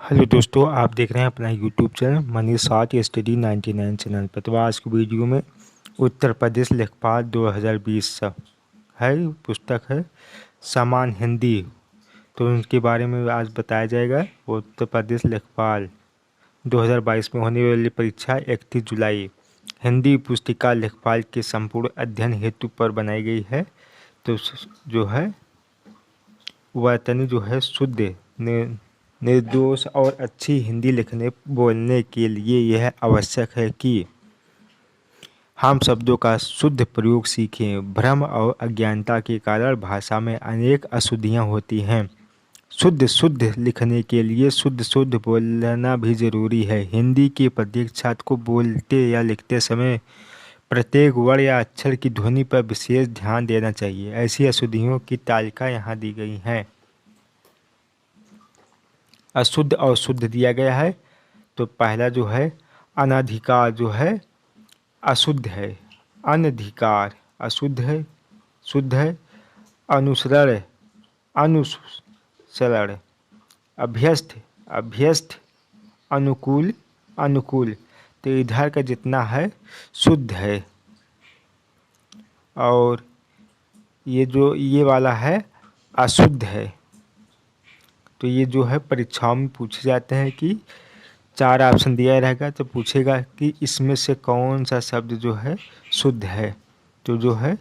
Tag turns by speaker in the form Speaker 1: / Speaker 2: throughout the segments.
Speaker 1: Hello दोस्तों, आप देख रहे हैं अपना यूट्यूब चैनल मनीष साथ स्टडी 99 चैनल पर। तो आज की वीडियो में उत्तर प्रदेश लेखपाल 2020 है पुस्तक है समान हिंदी। तो उनके बारे में आज बताया जाएगा। उत्तर प्रदेश लेखपाल 2022 में होने वाली परीक्षा 31 जुलाई। हिंदी पुस्तिका लेखपाल के संपूर्ण अध्ययन हेतु पर बनाई गई है। तो जो है वर्तनी जो है शुद्ध निर्दोष और अच्छी हिंदी लिखने बोलने के लिए यह आवश्यक है कि हम शब्दों का शुद्ध प्रयोग सीखें। भ्रम और अज्ञानता के कारण भाषा में अनेक अशुद्धियाँ होती हैं। शुद्ध लिखने के लिए शुद्ध बोलना भी ज़रूरी है। हिंदी के प्रत्येक छात्र को बोलते या लिखते समय प्रत्येक वर्ण या अक्षर की ध्वनि पर विशेष ध्यान देना चाहिए। ऐसी अशुद्धियों की तालिका यहाँ दी गई है। अशुद्ध और शुद्ध दिया गया है। तो पहला जो है अनधिकार जो है अशुद्ध है। अनधिकार अशुद्ध है। शुद्ध है अनुसरण अनुसरण। अभ्यस्त अनुकूल। तो इधर का जितना है शुद्ध है। और ये वाला है अशुद्ध है। तो ये जो है परीक्षाओं में पूछे जाते हैं कि 4 ऑप्शन दिया रहेगा तो पूछेगा कि इसमें से कौन सा शब्द जो है शुद्ध है। तो जो है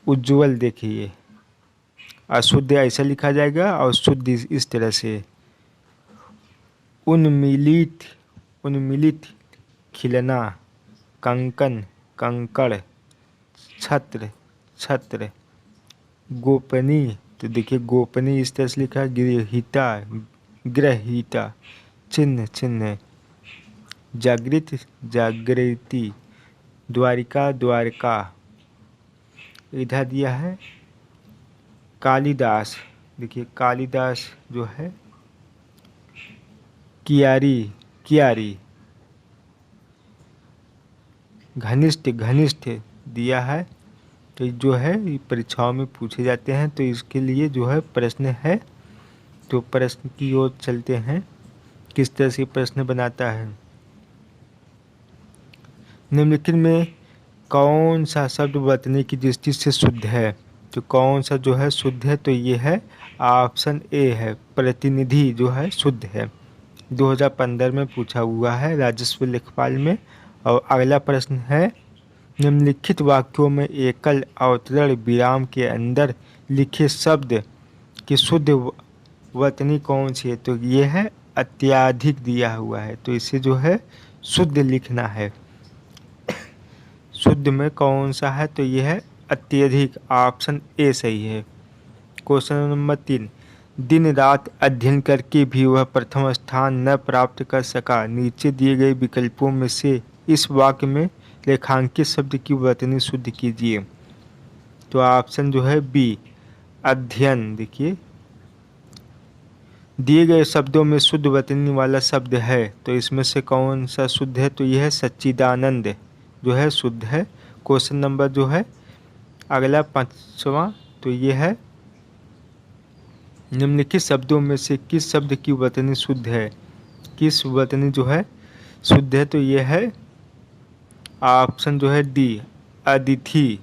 Speaker 1: उज्ज्वल, देखिए अशुद्ध ऐसा लिखा जाएगा और शुद्ध इस तरह से। उन्मिलित खिलना, कंकन कंकड़, छत्र। गोपनीय, तो देखिए गोपनीय इस तरह से लिखा है। ग्रहीता चिन्ह। जागृति। द्वारिका। इधर दिया है कालिदास, देखिए कालिदास जो है कियारी। घनिष्ठ दिया है। तो जो है ये परीक्षाओं में पूछे जाते हैं। तो इसके लिए जो है प्रश्न है। तो प्रश्न की ओर चलते हैं, किस तरह से प्रश्न बनाता है। निम्नलिखित में कौन सा शब्द वर्तनी की दृष्टि से शुद्ध है। तो कौन सा जो है शुद्ध है, तो ये है ऑप्शन ए है, प्रतिनिधि जो है शुद्ध है। 2015 में पूछा हुआ है राजस्व लेखपाल में। और अगला प्रश्न है निम्नलिखित वाक्यों में एकल अवतरण विराम के अंदर लिखे शब्द की शुद्ध वर्तनी कौन सी है। तो ये है अत्याधिक दिया हुआ है। तो इसे जो है शुद्ध लिखना है। शुद्ध में कौन सा है, तो ये है अत्यधिक, ऑप्शन ए सही है। क्वेश्चन नंबर 3, दिन रात अध्ययन करके भी वह प्रथम स्थान न प्राप्त कर सका। नीचे दिए गए विकल्पों में से इस वाक्य में रेखांकित शब्द की वर्तनी शुद्ध कीजिए। तो ऑप्शन जो है बी अध्ययन, देखिए दिए गए शब्दों में शुद्ध वर्तनी वाला शब्द है। तो इसमें से कौन सा शुद्ध है, तो यह है सच्चिदानंद जो है शुद्ध है। क्वेश्चन नंबर जो है अगला 5वां, तो ये है निम्नलिखित शब्दों में से किस शब्द की वर्तनी शुद्ध है। किस वर्तनी जो है शुद्ध है, तो ये है ऑप्शन जो है डी अतिथि।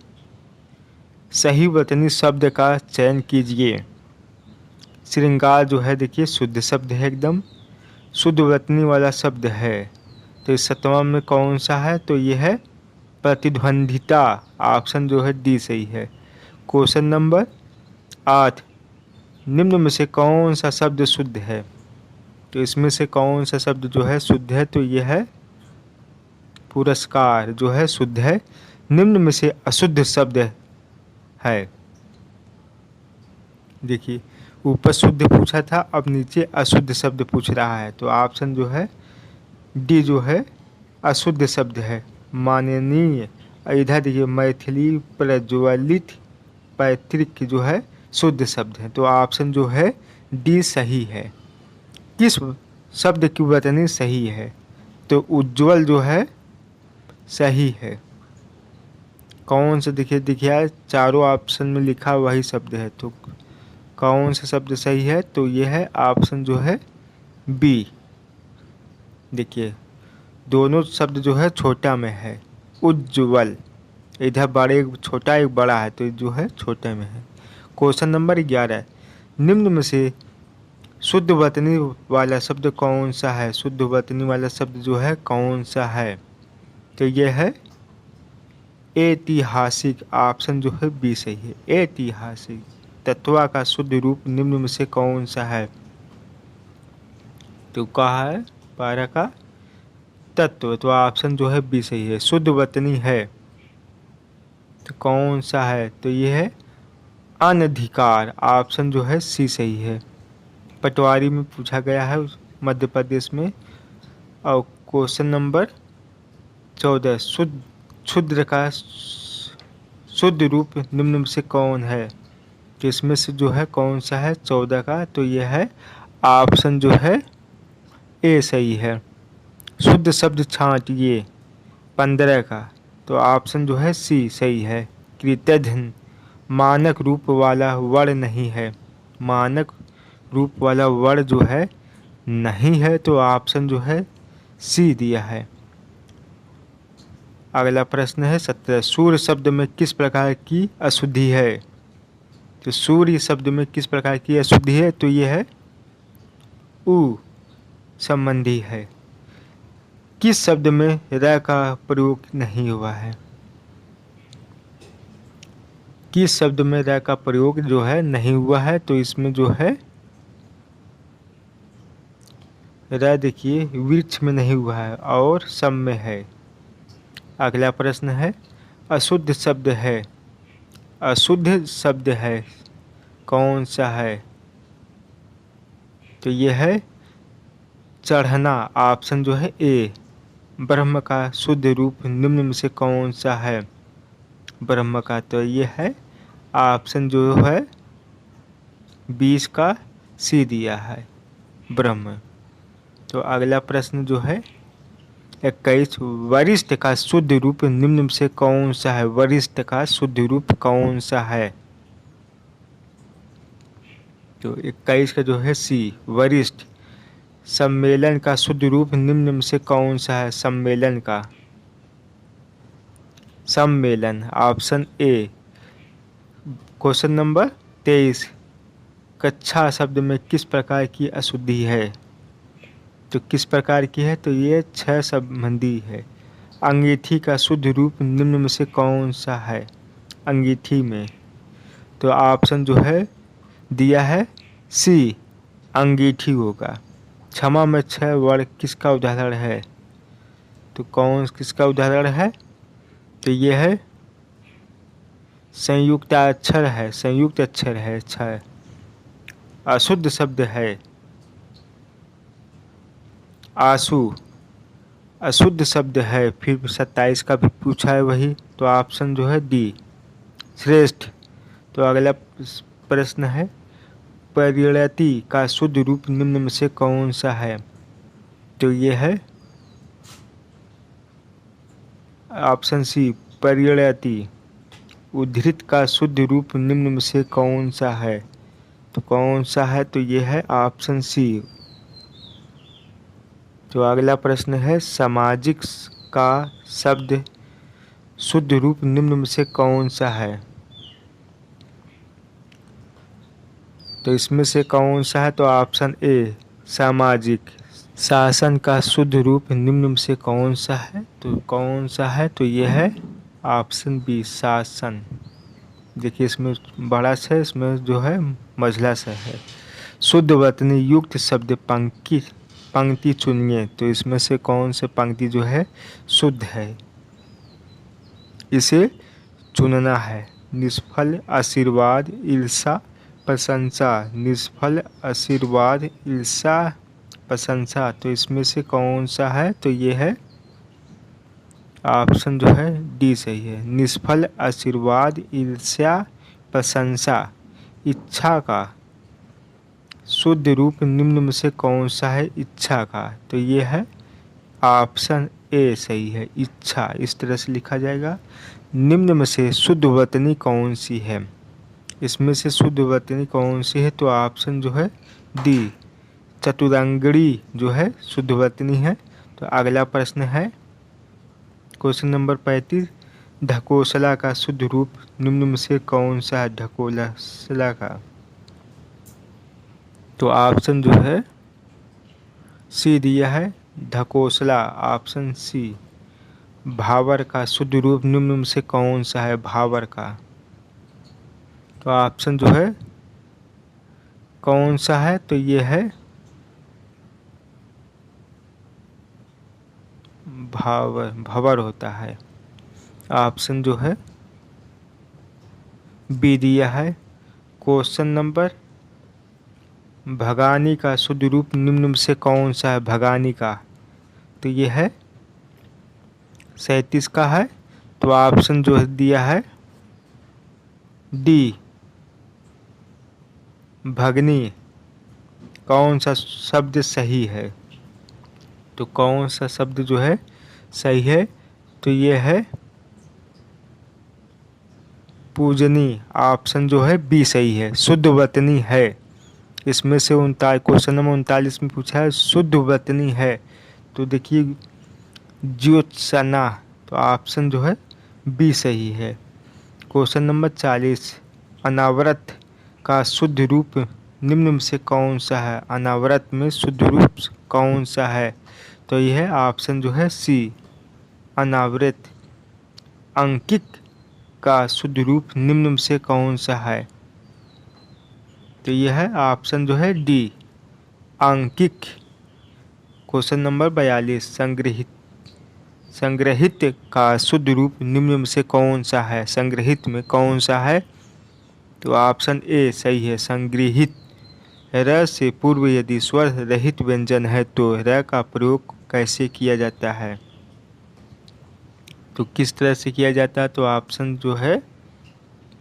Speaker 1: सही वर्तनी शब्द का चयन कीजिए। श्रृंगार जो है देखिए शुद्ध शब्द है, एकदम शुद्ध वर्तनी वाला शब्द है। तो इस 7वां में कौन सा है, तो ये है प्रतिद्वंदिता, ऑप्शन जो है डी सही है। क्वेश्चन नंबर 8, निम्न में से कौन सा शब्द शुद्ध है। तो इसमें से कौन सा शब्द जो है शुद्ध है, तो ये है पुरस्कार जो है शुद्ध है। निम्न में से अशुद्ध शब्द है, देखिए ऊपर शुद्ध पूछा था, अब नीचे अशुद्ध शब्द पूछ रहा है। तो ऑप्शन जो है डी जो है अशुद्ध शब्द है। माननीय, इधर देखिए मैथिली प्रज्वलित पैतृक जो है शुद्ध शब्द है। तो ऑप्शन जो है डी सही है। किस शब्द की वर्तनी सही है, तो उज्ज्वल जो है सही है। कौन सा देखिए चारों ऑप्शन में लिखा वही शब्द है। तो कौन सा शब्द सही है, तो ये है ऑप्शन जो है बी। देखिए दोनों शब्द जो है छोटा में है, उज्ज्वल। इधर बड़े, एक छोटा एक बड़ा है, तो जो है छोटे में है। क्वेश्चन नंबर 11, निम्न में से शुद्ध वतनी वाला शब्द कौन सा है? शुद्ध वतनी वाला शब्द जो है कौन सा है? तो ये है ऐतिहासिक। ऑप्शन जो है बी सही है, ऐतिहासिक। तत्वा का शुद्ध रूप निम्न में से कौन सा है? तो कहा है 12 का तत्व, तो ऑप्शन जो है बी सही है, शुद्ध वतनी है। तो कौन सा है? तो ये है अनधिकार। ऑप्शन जो है सी सही है। पटवारी में पूछा गया है मध्य प्रदेश में। और क्वेश्चन नंबर 14, क्षुद्र का शुद्ध रूप निम्न में से कौन है? तो इसमें से जो है कौन सा है 14 का? तो यह है ऑप्शन जो है ए सही है। शुद्ध शब्द छांटिए 15 का, तो ऑप्शन जो है सी सही है। कृतघ्न मानक रूप वाला वर्ण नहीं है, मानक रूप वाला वर्ण जो है नहीं है, तो ऑप्शन जो है सी दिया है। अगला प्रश्न है 17, सूर्य शब्द में किस प्रकार की अशुद्धि है? तो सूर्य शब्द में किस प्रकार की अशुद्धि है? तो ये है उ संबंधी है। किस शब्द में र का प्रयोग नहीं हुआ है? किस शब्द में र का प्रयोग जो है नहीं हुआ है? तो इसमें जो है र देखिए वृक्ष में नहीं हुआ है और सम में है। अगला प्रश्न है अशुद्ध शब्द है, अशुद्ध शब्द है कौन सा है? तो यह है चढ़ना। ऑप्शन जो है ए। ब्रह्म का शुद्ध रूप निम्न में से कौन सा है? ब्रह्म का, तो ये है ऑप्शन जो है 20 का सी दिया है, ब्रह्म। तो अगला प्रश्न जो है 21, वरिष्ठ का शुद्ध रूप निम्न में से कौन सा है? वरिष्ठ का शुद्ध रूप कौन सा है? तो 21 का जो है सी, वरिष्ठ। सम्मेलन का शुद्ध रूप निम्न में से कौन सा है? सम्मेलन का, सम्मेलन ऑप्शन ए। क्वेश्चन नंबर 23, कक्षा शब्द में किस प्रकार की अशुद्धि है? तो किस प्रकार की है? तो ये 6 संबंधी है। अंगीठी का शुद्ध रूप निम्न में से कौन सा है? अंगीठी में, तो ऑप्शन जो है दिया है सी, अंगीठी होगा। क्षमा में 6 वर्ग किसका उदाहरण है? तो कौन किसका उदाहरण है? तो ये है संयुक्त अक्षर है, संयुक्त अक्षर है 6। अशुद्ध शब्द है आंसू, अशुद्ध शब्द है। फिर 27 का भी पूछा है वही, तो ऑप्शन जो है डी, श्रेष्ठ। तो अगला प्रश्न है परिणति का शुद्ध रूप निम्न में से कौन सा है? तो ये है ऑप्शन सी, परिणति। उद्धृत का शुद्ध रूप निम्न में से कौन सा है? तो कौन सा है? तो ये है ऑप्शन सी। तो अगला प्रश्न है सामाजिक का शब्द शुद्ध रूप निम्न में से कौन सा है? तो इसमें से कौन सा है? तो ऑप्शन ए, सामाजिक। शासन का शुद्ध रूप निम्न में से कौन सा है? तो कौन सा है? तो ये है ऑप्शन बी, शासन। देखिए इसमें बड़ा सा है, इसमें जो है मझला सा है। शुद्ध वतनी युक्त शब्द पंक्ति चुनिए, तो इसमें से कौन से पंक्ति जो है शुद्ध है, इसे चुनना है। निष्फल आशीर्वाद ईर्षा प्रशंसा, निष्फल आशीर्वाद ईर्षा प्रशंसा, तो इसमें से कौन सा है? तो ये है ऑप्शन जो है डी सही है, निष्फल आशीर्वाद ईर्ष्या प्रशंसा। इच्छा का शुद्ध रूप निम्न में से कौन सा है? इच्छा का, तो ये है ऑप्शन ए सही है, इच्छा। इस तरह से लिखा जाएगा। निम्न में से शुद्ध वतनी कौन सी है? इसमें से शुद्ध वतनी कौन सी है? तो ऑप्शन जो है डी, चतुरंगड़ी जो है शुद्धवतनी है। तो अगला प्रश्न है क्वेश्चन नंबर 35, ढकोसला का शुद्ध रूप निम्न में से कौन सा है? ढकोसला का तो ऑप्शन जो है सी दिया है, ढकोसला, ऑप्शन सी। भावर का शुद्ध रूप निम्न में से कौन सा है? भावर का तो ऑप्शन जो है कौन सा है? तो ये है भावर, भवर होता है। ऑप्शन जो है बी दिया है। क्वेश्चन नंबर, भगानी का शुद्ध रूप निम्न में से कौन सा है? भगानी का तो ये है 37 का है। तो ऑप्शन जो है दिया है डी, भगनी। कौन सा शब्द सही है? तो कौन सा शब्द जो है सही है? तो ये है पूजनी, ऑप्शन जो है बी सही है, शुद्धवतनी है। इसमें से क्वेश्चन नंबर 39 में पूछा है शुद्धवतनी है, तो देखिए ज्योत्सना, तो ऑप्शन जो है बी सही है। क्वेश्चन नंबर 40, अनावृत का शुद्ध रूप निम्न में से कौन सा है? अनावृत में शुद्ध रूप कौन सा है? तो यह है ऑप्शन जो है सी, अनावृत। अंकित का शुद्ध रूप निम्न में से कौन सा है? तो यह है ऑप्शन जो है डी, अंकित। क्वेश्चन नंबर 42, संग्रहित का शुद्ध रूप निम्न में से कौन सा है? संग्रहित में कौन सा है? तो ऑप्शन ए सही है, संग्रहित। र से पूर्व यदि स्वर रहित व्यंजन है तो र का प्रयोग कैसे किया जाता है? तो किस तरह से किया जाता है? तो ऑप्शन जो है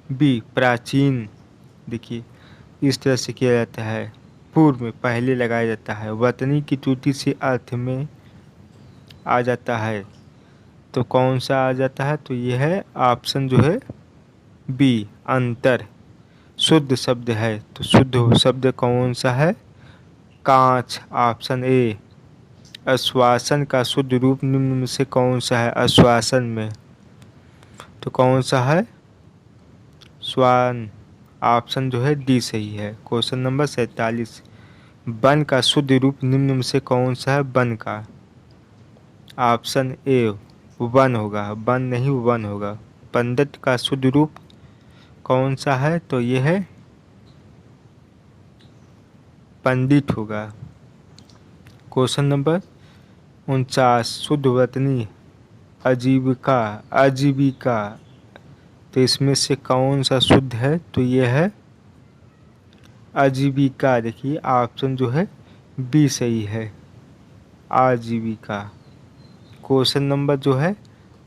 Speaker 1: बी, प्राचीन। देखिए इस तरह से किया जाता है, पूर्व में पहले लगाया जाता है, वतनी की त्रुटि से अर्थ में आ जाता है। तो कौन सा आ जाता है? तो यह है ऑप्शन जो है बी, अंतर। शुद्ध शब्द है, तो शुद्ध शब्द कौन सा है? कांच, ऑप्शन ए। आश्वासन का शुद्ध रूप निम्न में से कौन सा है? आश्वासन में तो कौन सा है? स्वान, ऑप्शन जो है डी सही है। क्वेश्चन नंबर 47, वन का शुद्ध रूप निम्न में से कौन सा है? वन का ऑप्शन ए वन होगा, वन नहीं वन होगा। पंडित का शुद्ध रूप कौन सा है? तो ये है पंडित होगा। क्वेश्चन नंबर 49, शुद्धवतनी, आजीविका, आजीविका, तो इसमें से कौन सा शुद्ध है? तो ये है आजीविका। देखिए ऑप्शन जो है बी सही है, आजीविका। क्वेश्चन नंबर जो है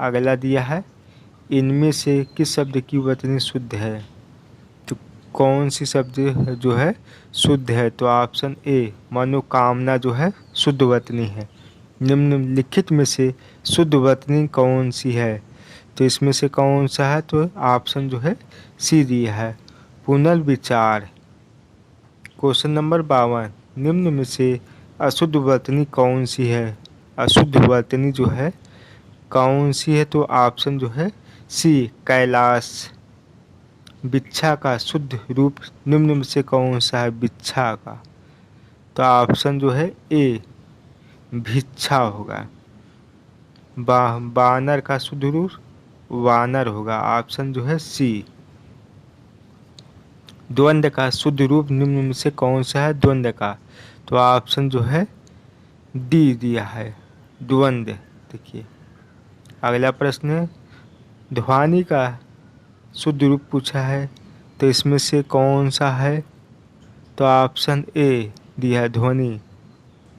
Speaker 1: अगला दिया है, इनमें से किस शब्द की वतनी शुद्ध है? तो कौन सी शब्द जो है शुद्ध है? तो ऑप्शन ए, मनोकामना जो है शुद्ध वतनी है। निम्नलिखित में से शुद्ध वतनी कौन सी है? तो इसमें से कौन सा है? तो ऑप्शन जो है सी दिया है, पुनर्विचार। क्वेश्चन नंबर 52, निम्न में से अशुद्ध वर्तनी कौन सी है? अशुद्ध वर्तनी जो है कौन सी है? तो ऑप्शन जो है सी, कैलाश। बिच्छा का शुद्ध रूप निम्न में से कौन सा है? बिच्छा का तो ऑप्शन जो है ए, भिक्षा होगा। बानर का शुद्ध रूप वानर होगा, ऑप्शन जो है सी। द्वंद्व का शुद्ध रूप निम्न में से कौन सा है? द्वंद्व का तो ऑप्शन जो है डी दिया है, द्वंद्व। देखिए अगला प्रश्न है, ध्वनि का शुद्ध रूप पूछा है, तो इसमें से कौन सा है? तो ऑप्शन ए दिया है, ध्वनि।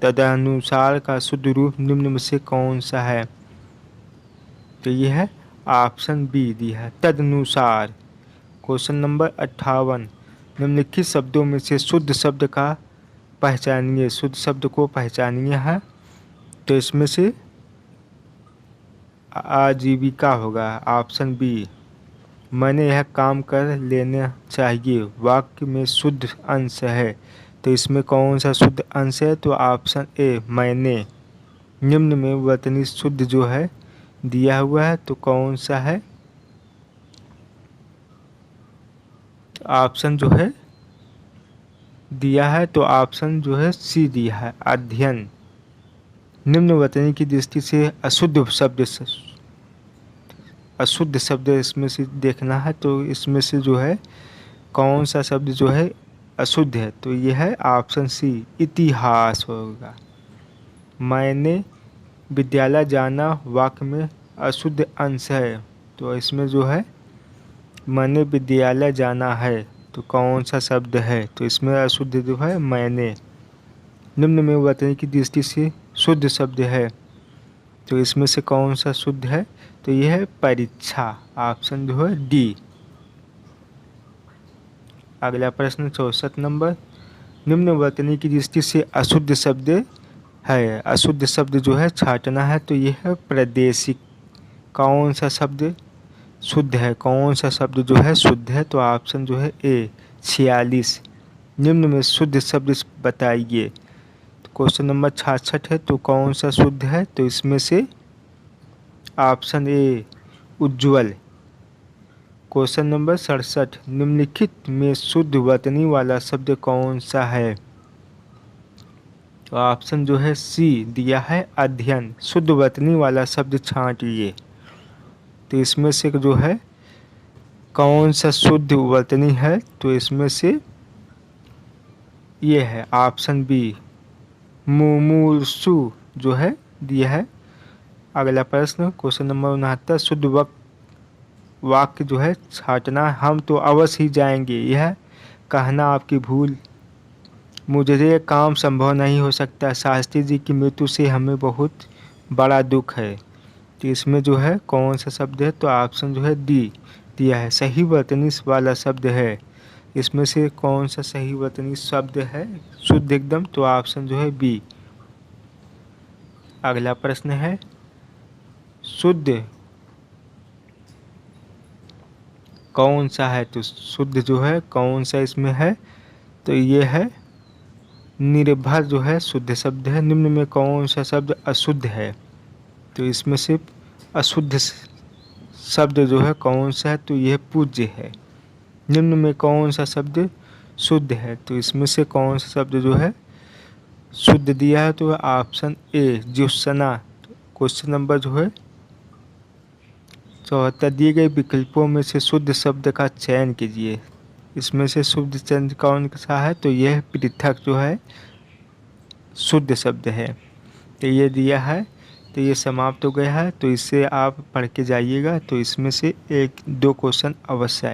Speaker 1: तदनुसार का शुद्ध रूप निम्न में से कौन सा है? तो यह है ऑप्शन बी दिया है, तदनुसार। क्वेश्चन नंबर 58, निम्नलिखित शब्दों में से शुद्ध शब्द का पहचानिए, शुद्ध शब्द को पहचानिए है। तो इसमें से आजीविका होगा, ऑप्शन बी। मैंने यह काम कर लेना चाहिए, वाक्य में शुद्ध अंश है, तो इसमें कौन सा शुद्ध अंश है? तो ऑप्शन ए मैंने। निम्न में वर्तनी शुद्ध जो है दिया हुआ है तो कौन सा है? ऑप्शन जो है दिया है तो ऑप्शन जो है सी दिया है, अध्ययन। निम्न वर्तनी की दृष्टि से अशुद्ध शब्द इसमें से देखना है, तो इसमें से जो है कौन सा शब्द जो है अशुद्ध है? तो यह है ऑप्शन सी, इतिहास होगा। मैंने विद्यालय जाना वाक्य में अशुद्ध अंश है, तो इसमें जो है मैंने विद्यालय जाना है तो कौन सा शब्द है? तो इसमें अशुद्ध जो है मैंने। निम्न में वर्तनी की दृष्टि से शुद्ध शब्द है, तो इसमें से कौन सा शुद्ध है? तो यह है परीक्षा, ऑप्शन जो है डी। अगला प्रश्न 64 नंबर। निम्न वर्तनी की दृष्टि से अशुद्ध शब्द है, अशुद्ध शब्द जो है छांटना है, तो यह है प्रादेशिक। कौन सा शब्द शुद्ध है? कौन सा शब्द जो है शुद्ध है? तो ऑप्शन जो है ए, 46। निम्न में शुद्ध शब्द बताइए। तो क्वेश्चन नंबर 66 है, तो कौन सा शुद्ध है? तो इसमें से option A, Ujjwal. Question number 67, निम्नलिखित में शुद्ध वर्तनी वाला शब्द कौन सा है? तो ऑप्शन जो है सी दिया है, अध्ययन। शुद्ध वर्तनी वाला शब्द छांटिए। तो इसमें से जो है कौन सा शुद्ध वर्तनी है? तो इसमें से ये है ऑप्शन बी, मुमूर्षु जो है दिया है। अगला प्रश्न क्वेश्चन नंबर 69, शुद्ध वाक्य जो है छांटना। हम तो अवश्य ही जाएंगे, यह कहना आपकी भूल। मुझे काम संभव नहीं हो सकता। शास्त्री जी की मृत्यु से हमें बहुत बड़ा दुख है। तो इसमें जो है कौन सा शब्द है? तो ऑप्शन जो है डी दिया है, सही वर्तनी वाला शब्द है। इसमें से कौन सा सही वर्तनी शब्द है शुद्ध एकदम? तो ऑप्शन जो है बी। अगला प्रश्न है, शुद्ध कौन सा है? तो शुद्ध जो है कौन सा इसमें है? तो ये है निर्भर जो है शुद्ध शब्द है। निम्न में कौन सा शब्द अशुद्ध है? तो इसमें से अशुद्ध शब्द जो है कौन सा है? तो यह पूज्य है। निम्न में कौन सा शब्द शुद्ध है? तो इसमें से कौन सा शब्द जो है शुद्ध दिया है? तो option A, Jyotsna. Question number जो है 74, दिए गए विकल्पों में से शुद्ध शब्द का चयन कीजिए। इसमें से शुद्ध शब्द कौन सा है? तो यह पृथक जो है शुद्ध शब्द है। तो ये दिया है, तो ये समाप्त हो गया है। तो इससे आप पढ़ के जाइएगा, तो इसमें से 1-2 क्वेश्चन अवश्य आए।